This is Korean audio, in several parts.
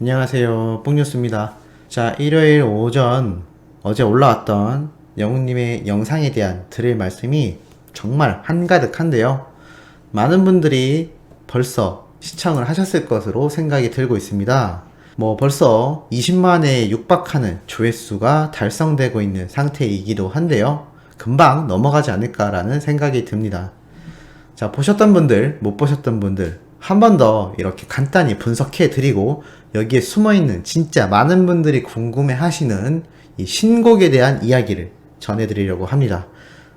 안녕하세요. 뽕뉴스입니다. 자, 일요일 오전 어제 올라왔던 영훈님의 영상에 대한 드릴 말씀이 정말 한가득한데요. 많은 분들이 벌써 시청을 하셨을 것으로 생각이 들고 있습니다. 벌써 20만에 육박하는 조회수가 달성되고 있는 상태이기도 한데요. 금방 넘어가지 않을까라는 생각이 듭니다. 자, 보셨던 분들, 못 보셨던 분들, 한 번 더 이렇게 간단히 분석해 드리고 여기에 숨어있는 진짜 많은 분들이 궁금해 하시는 이 신곡에 대한 이야기를 전해드리려고 합니다.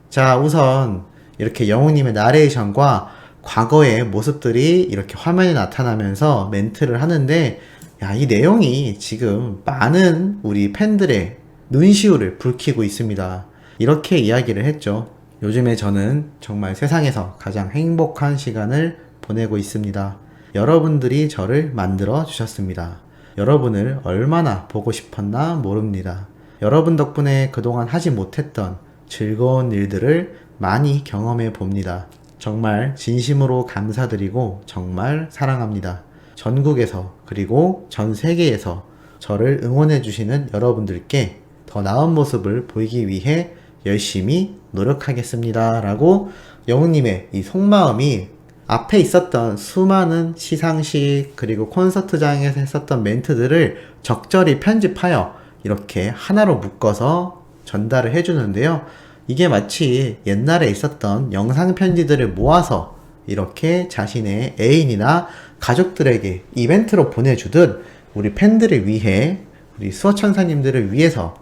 자, 우선 이렇게 영웅님의 나레이션과 과거의 모습들이 이렇게 화면에 나타나면서 멘트를 하는데, 야, 이 내용이 지금 많은 우리 팬들의 눈시울을 붉히고 있습니다. 이렇게 이야기를 했죠. 요즘에 저는 정말 세상에서 가장 행복한 시간을 보내고 있습니다. 여러분들이 저를 만들어 주셨습니다. 여러분을 얼마나 보고 싶었나 모릅니다. 여러분 덕분에 그동안 하지 못했던 즐거운 일들을 많이 경험해 봅니다. 정말 진심으로 감사드리고 정말 사랑합니다. 전국에서 그리고 전 세계에서 저를 응원해 주시는 여러분들께 더 나은 모습을 보이기 위해 열심히 노력하겠습니다. 라고 영웅님의 이 속마음이 앞에 있었던 수많은 시상식 그리고 콘서트장에서 했었던 멘트들을 적절히 편집하여 이렇게 하나로 묶어서 전달을 해주는데요. 이게 마치 옛날에 있었던 영상 편지들을 모아서 이렇게 자신의 애인이나 가족들에게 이벤트로 보내주듯 우리 팬들을 위해, 우리 수호천사님들을 위해서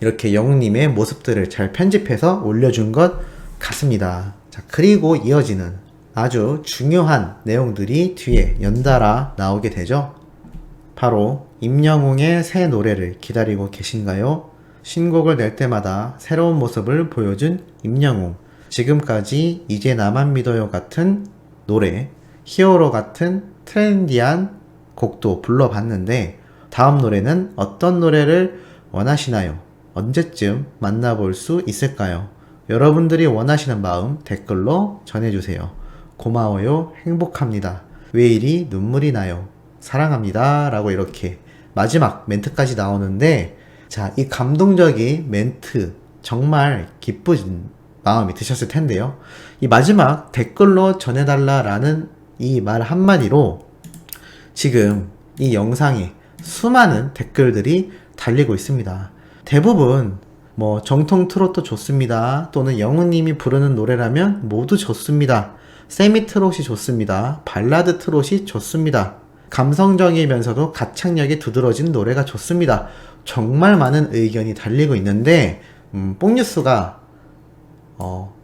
이렇게 영웅님의 모습들을 잘 편집해서 올려준 것 같습니다. 자, 그리고 이어지는 아주 중요한 내용들이 뒤에 연달아 나오게 되죠. 바로 임영웅의 새 노래를 기다리고 계신가요? 신곡을 낼 때마다 새로운 모습을 보여준 임영웅. 지금까지 이제 나만 믿어요 같은 노래, 히어로 같은 트렌디한 곡도 불러봤는데 다음 노래는 어떤 노래를 원하시나요? 언제쯤 만나볼 수 있을까요? 여러분들이 원하시는 마음 댓글로 전해주세요. 고마워요. 행복합니다. 왜 이리 눈물이 나요? 사랑합니다. 라고 이렇게 마지막 멘트까지 나오는데, 자, 이 감동적인 멘트 정말 기쁜 마음이 드셨을 텐데요. 이 마지막 댓글로 전해달라라는 이 말 한마디로 지금 이 영상에 수많은 댓글들이 달리고 있습니다. 대부분 정통 트로트 좋습니다. 또는 영웅님이 부르는 노래라면 모두 좋습니다. 세미 트롯이 좋습니다. 발라드 트롯이 좋습니다. 감성적이면서도 가창력이 두드러진 노래가 좋습니다. 정말 많은 의견이 달리고 있는데 뽕뉴스가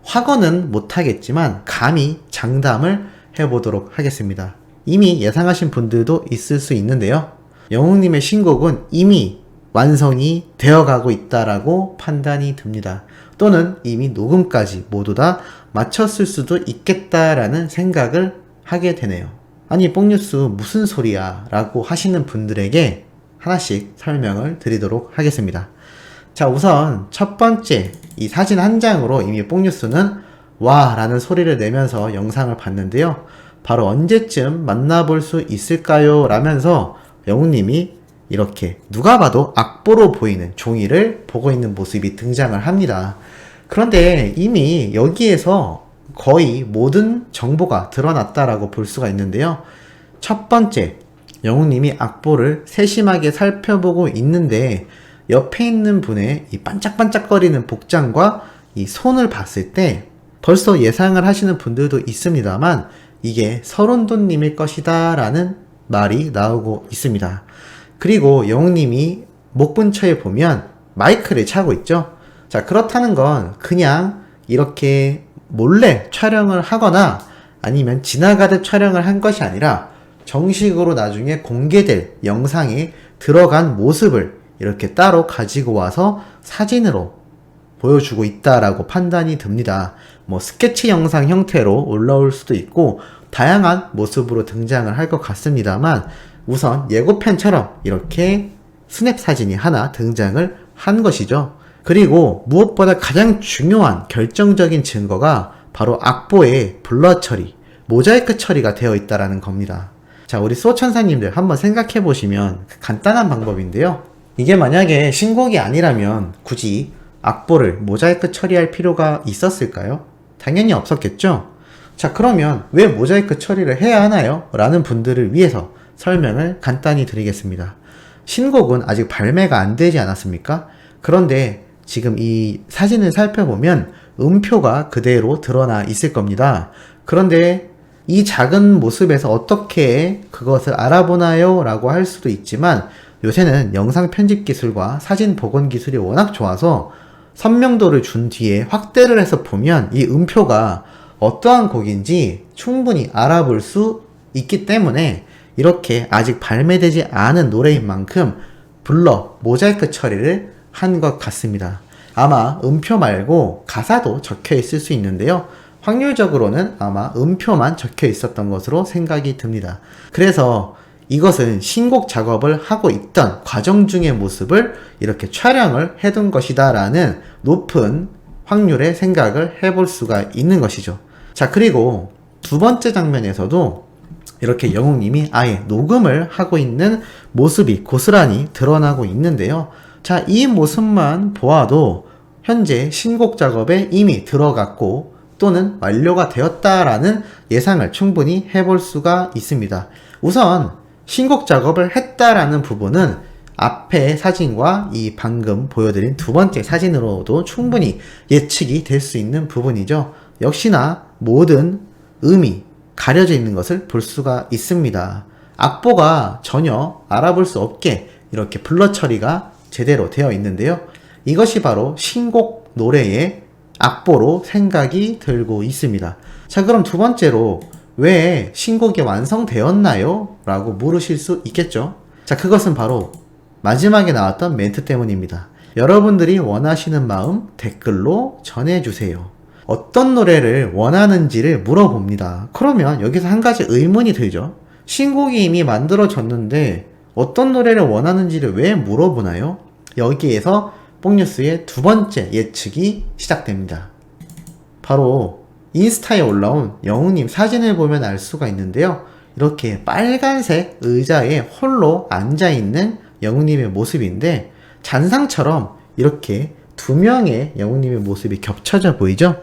확언은 못하겠지만 감히 장담을 해보도록 하겠습니다. 이미 예상하신 분들도 있을 수 있는데요. 영웅님의 신곡은 이미 완성이 되어가고 있다라고 판단이 듭니다. 또는 이미 녹음까지 모두 다 마쳤을 수도 있겠다라는 생각을 하게 되네요. 아니 뽕뉴스 무슨 소리야 라고 하시는 분들에게 하나씩 설명을 드리도록 하겠습니다. 자, 우선 첫 번째 이 사진 한 장으로 이미 뽕뉴스는 와 라는 소리를 내면서 영상을 봤는데요. 바로 언제쯤 만나볼 수 있을까요? 라면서 영웅님이 이렇게 누가 봐도 악보로 보이는 종이를 보고 있는 모습이 등장을 합니다. 그런데 이미 여기에서 거의 모든 정보가 드러났다라고 볼 수가 있는데요. 첫 번째, 영웅님이 악보를 세심하게 살펴보고 있는데 옆에 있는 분의 이 반짝반짝거리는 복장과 이 손을 봤을 때 벌써 예상을 하시는 분들도 있습니다만 이게 설운도님일 것이다 라는 말이 나오고 있습니다. 그리고 영웅님이 목 근처에 보면 마이크를 차고 있죠. 자, 그렇다는 건 그냥 이렇게 몰래 촬영을 하거나 아니면 지나가듯 촬영을 한 것이 아니라 정식으로 나중에 공개될 영상에 들어간 모습을 이렇게 따로 가지고 와서 사진으로 보여주고 있다라고 판단이 듭니다. 스케치 영상 형태로 올라올 수도 있고 다양한 모습으로 등장을 할 것 같습니다만 우선 예고편처럼 이렇게 스냅 사진이 하나 등장을 한 것이죠. 그리고 무엇보다 가장 중요한 결정적인 증거가 바로 악보의 블러 처리, 모자이크 처리가 되어 있다라는 겁니다. 자, 우리 수호천사님들 한번 생각해 보시면 간단한 방법인데요. 이게 만약에 신곡이 아니라면 굳이 악보를 모자이크 처리할 필요가 있었을까요? 당연히 없었겠죠? 자, 그러면 왜 모자이크 처리를 해야 하나요? 라는 분들을 위해서 설명을 간단히 드리겠습니다. 신곡은 아직 발매가 안 되지 않았습니까? 그런데 지금 이 사진을 살펴보면 음표가 그대로 드러나 있을 겁니다. 그런데 이 작은 모습에서 어떻게 그것을 알아보나요? 라고 할 수도 있지만 요새는 영상 편집 기술과 사진 복원 기술이 워낙 좋아서 선명도를 준 뒤에 확대를 해서 보면 이 음표가 어떠한 곡인지 충분히 알아볼 수 있기 때문에 이렇게 아직 발매되지 않은 노래인 만큼 블러, 모자이크 처리를 한 것 같습니다. 아마 음표 말고 가사도 적혀 있을 수 있는데요. 확률적으로는 아마 음표만 적혀 있었던 것으로 생각이 듭니다. 그래서 이것은 신곡 작업을 하고 있던 과정 중의 모습을 이렇게 촬영을 해둔 것이다 라는 높은 확률의 생각을 해볼 수가 있는 것이죠. 자, 그리고 두 번째 장면에서도 이렇게 영웅님이 아예 녹음을 하고 있는 모습이 고스란히 드러나고 있는데요. 자, 이 모습만 보아도 현재 신곡 작업에 이미 들어갔고 또는 완료가 되었다라는 예상을 충분히 해볼 수가 있습니다. 우선 신곡 작업을 했다라는 부분은 앞에 사진과 이 방금 보여드린 두 번째 사진으로도 충분히 예측이 될 수 있는 부분이죠. 역시나 모든 음이 가려져 있는 것을 볼 수가 있습니다. 악보가 전혀 알아볼 수 없게 이렇게 블러 처리가 제대로 되어 있는데요. 이것이 바로 신곡 노래의 악보로 생각이 들고 있습니다. 자, 그럼 두 번째로 왜 신곡이 완성되었나요? 라고 물으실 수 있겠죠. 자, 그것은 바로 마지막에 나왔던 멘트 때문입니다. 여러분들이 원하시는 마음 댓글로 전해주세요. 어떤 노래를 원하는지를 물어봅니다. 그러면 여기서 한 가지 의문이 들죠. 신곡이 이미 만들어졌는데 어떤 노래를 원하는지를 왜 물어보나요? 여기에서 뽕뉴스의 두 번째 예측이 시작됩니다. 바로 인스타에 올라온 영웅님 사진을 보면 알 수가 있는데요. 이렇게 빨간색 의자에 홀로 앉아있는 영웅님의 모습인데 잔상처럼 이렇게 두 명의 영웅님의 모습이 겹쳐져 보이죠?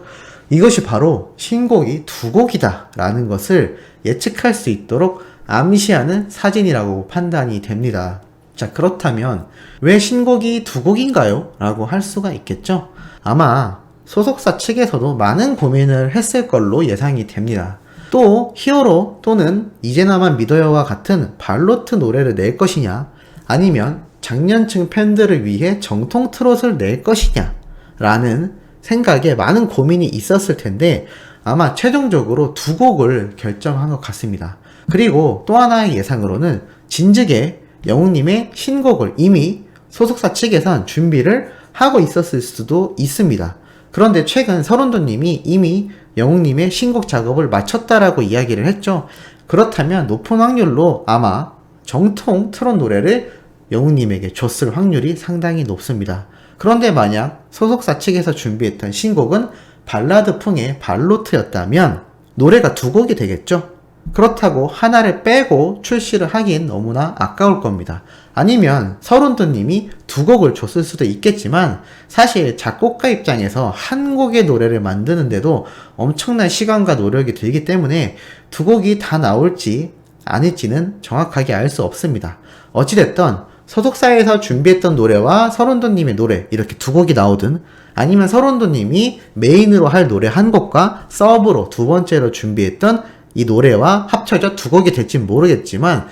이것이 바로 신곡이 두 곡이다 라는 것을 예측할 수 있도록 암시하는 사진이라고 판단이 됩니다. 자, 그렇다면 왜 신곡이 두 곡인가요? 라고 할 수가 있겠죠? 아마 소속사 측에서도 많은 고민을 했을 걸로 예상이 됩니다. 또 히어로 또는 이제 나만 믿어요와 같은 발로트 노래를 낼 것이냐, 아니면 장년층 팬들을 위해 정통 트롯을 낼 것이냐 라는 생각에 많은 고민이 있었을 텐데 아마 최종적으로 두 곡을 결정한 것 같습니다. 그리고 또 하나의 예상으로는 진즉에 영웅님의 신곡을 이미 소속사 측에선 준비를 하고 있었을 수도 있습니다. 그런데 최근 서른도님이 이미 영웅님의 신곡 작업을 마쳤다라고 이야기를 했죠. 그렇다면 높은 확률로 아마 정통 트롯 노래를 영웅님에게 줬을 확률이 상당히 높습니다. 그런데 만약 소속사 측에서 준비했던 신곡은 발라드풍의 발로트였다면 노래가 두 곡이 되겠죠? 그렇다고 하나를 빼고 출시를 하긴 너무나 아까울 겁니다. 아니면 서른도님이 두 곡을 줬을 수도 있겠지만 사실 작곡가 입장에서 한 곡의 노래를 만드는데도 엄청난 시간과 노력이 들기 때문에 두 곡이 다 나올지 아닐지는 정확하게 알 수 없습니다. 어찌됐든 소속사에서 준비했던 노래와 서른도님의 노래 이렇게 두 곡이 나오든 아니면 서른도님이 메인으로 할 노래 한 곡과 서브로 두 번째로 준비했던 이 노래와 합쳐져 두 곡이 될진 모르겠지만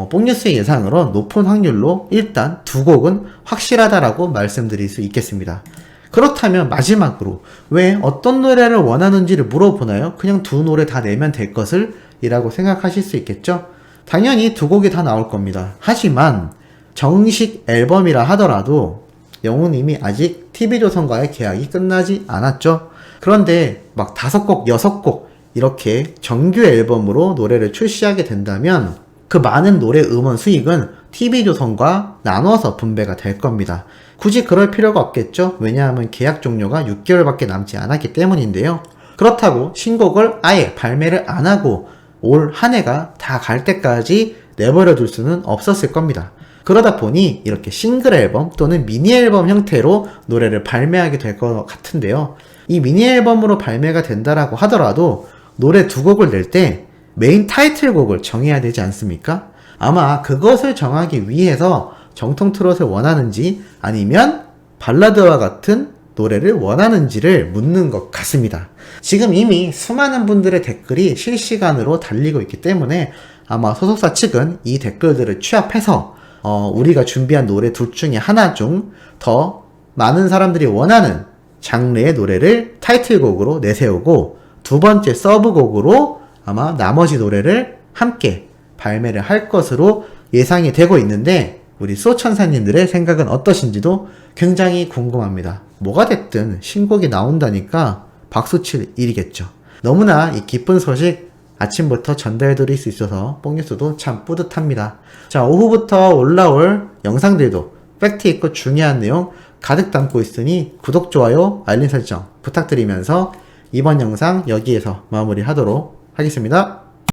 뽕뉴스의 예상으로 높은 확률로 일단 두 곡은 확실하다라고 말씀드릴 수 있겠습니다. 그렇다면 마지막으로 왜 어떤 노래를 원하는지를 물어보나요? 그냥 두 노래 다 내면 될 것을 이라고 생각하실 수 있겠죠? 당연히 두 곡이 다 나올 겁니다. 하지만 정식 앨범이라 하더라도 영웅님이 아직 TV조선과의 계약이 끝나지 않았죠. 그런데 막 5곡, 6곡 이렇게 정규 앨범으로 노래를 출시하게 된다면 그 많은 노래 음원 수익은 TV조선과 나눠서 분배가 될 겁니다. 굳이 그럴 필요가 없겠죠? 왜냐하면 계약 종료가 6개월밖에 남지 않았기 때문인데요. 그렇다고 신곡을 아예 발매를 안 하고 올 한 해가 다 갈 때까지 내버려 둘 수는 없었을 겁니다. 그러다 보니 이렇게 싱글 앨범 또는 미니 앨범 형태로 노래를 발매하게 될 것 같은데요. 이 미니 앨범으로 발매가 된다라고 하더라도 노래 두 곡을 낼 때 메인 타이틀곡을 정해야 되지 않습니까? 아마 그것을 정하기 위해서 정통 트롯을 원하는지 아니면 발라드와 같은 노래를 원하는지를 묻는 것 같습니다. 지금 이미 수많은 분들의 댓글이 실시간으로 달리고 있기 때문에 아마 소속사 측은 이 댓글들을 취합해서 우리가 준비한 노래 둘 중에 하나 중 더 많은 사람들이 원하는 장르의 노래를 타이틀곡으로 내세우고 두 번째 서브곡으로 아마 나머지 노래를 함께 발매를 할 것으로 예상이 되고 있는데 우리 수호천사님들의 생각은 어떠신지도 굉장히 궁금합니다. 뭐가 됐든 신곡이 나온다니까 박수칠 일이겠죠. 너무나 이 기쁜 소식 아침부터 전달드릴 수 있어서 뽕뉴스도 참 뿌듯합니다. 자, 오후부터 올라올 영상들도 팩트 있고 중요한 내용 가득 담고 있으니 구독, 좋아요, 알림 설정 부탁드리면서 이번 영상 여기에서 마무리하도록 하겠습니다.